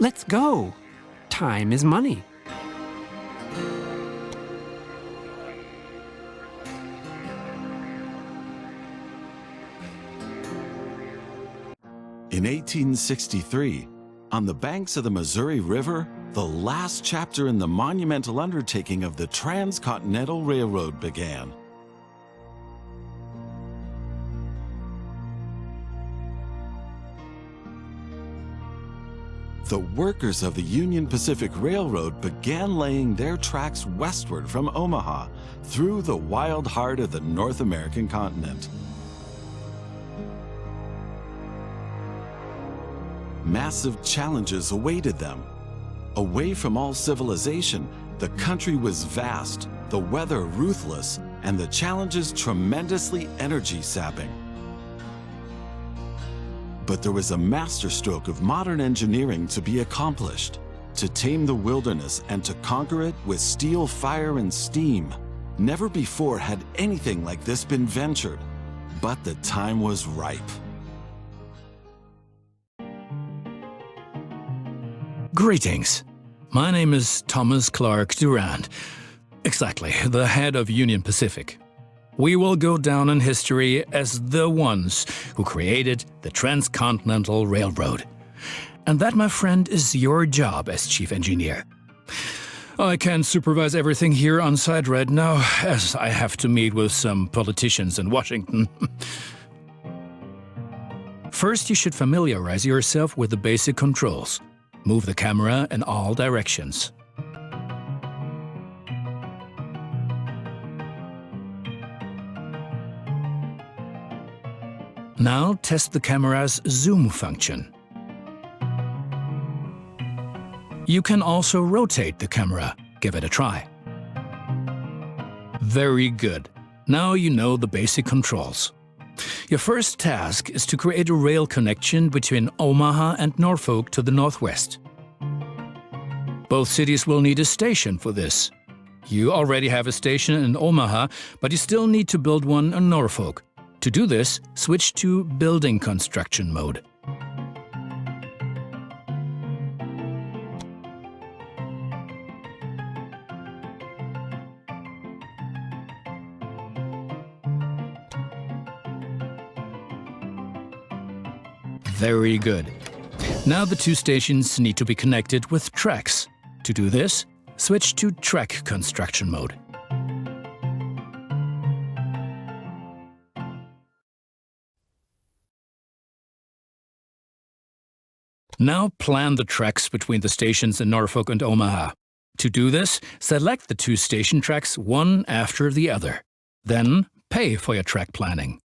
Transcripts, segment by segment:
Let's go. Time is money. In 1863, on the banks of the Missouri River, the last chapter in the monumental undertaking of the Transcontinental Railroad began. The workers of the Union Pacific Railroad began laying their tracks westward from Omaha through the wild heart of the North American continent. Massive challenges awaited them. Away from all civilization, the country was vast, the weather ruthless, and the challenges tremendously energy-sapping. But there was a masterstroke of modern engineering to be accomplished, to tame the wilderness and to conquer it with steel, fire, and steam. Never before had anything like this been ventured, but the time was ripe. Greetings. My name is Thomas Clark Durand. Exactly, the head of Union Pacific. We will go down in history as the ones who created the Transcontinental Railroad. And that, my friend, is your job as chief engineer. I can't supervise everything here on site right now, as I have to meet with some politicians in Washington. First, you should familiarize yourself with the basic controls. Move the camera in all directions. Now test the camera's zoom function. You can also rotate the camera. Give it a try. Very good. Now you know the basic controls. Your first task is to create a rail connection between Omaha and Norfolk to the northwest. Both cities will need a station for this. You already have a station in Omaha, but you still need to build one in Norfolk. To do this, switch to building construction mode. Very good. Now the two stations need to be connected with tracks. To do this, switch to track construction mode. Now plan the tracks between the stations in Norfolk and Omaha. To do this, select the two station tracks one after the other. Then pay for your track planning.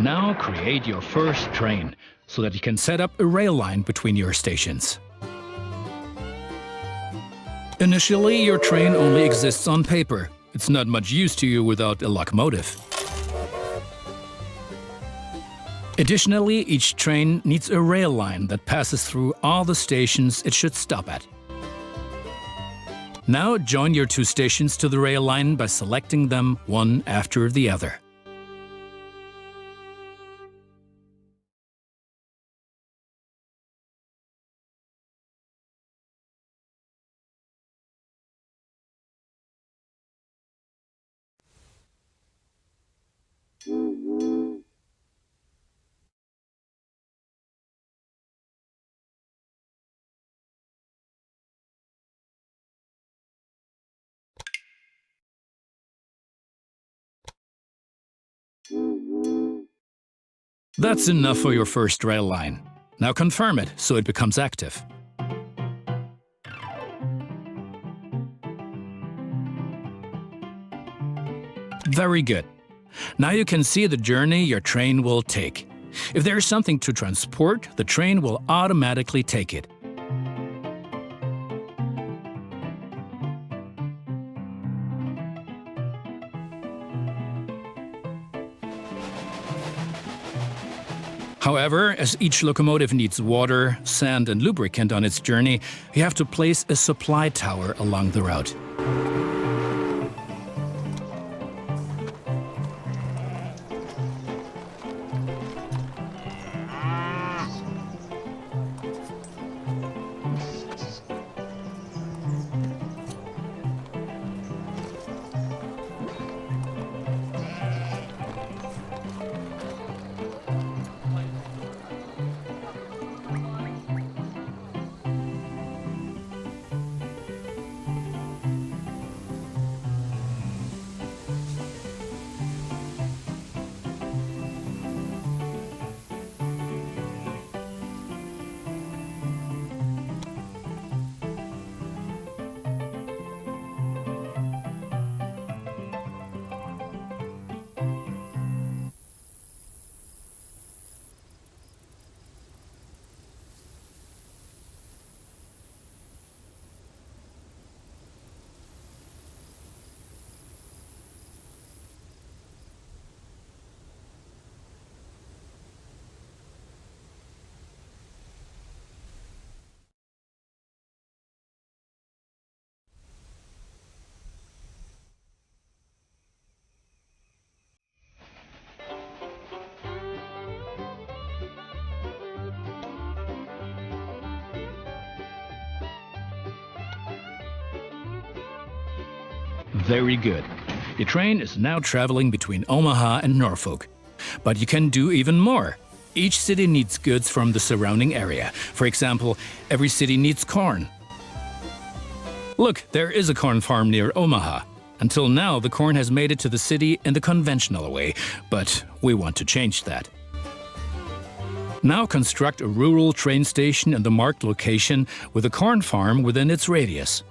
Now create your first train, so that you can set up a rail line between your stations. Initially, your train only exists on paper. It's not much use to you without a locomotive. Additionally, each train needs a rail line that passes through all the stations it should stop at. Now join your two stations to the rail line by selecting them one after the other. That's enough for your first rail line. Now confirm it so it becomes active. Very good. Now you can see the journey your train will take. If there is something to transport, the train will automatically take it. However, as each locomotive needs water, sand and lubricant on its journey, you have to place a supply tower along the route. Very good. The train is now traveling between Omaha and Norfolk. But you can do even more. Each city needs goods from the surrounding area. For example, every city needs corn. Look, there is a corn farm near Omaha. Until now, the corn has made it to the city in the conventional way, but we want to change that. Now construct a rural train station in the marked location with a corn farm within its radius.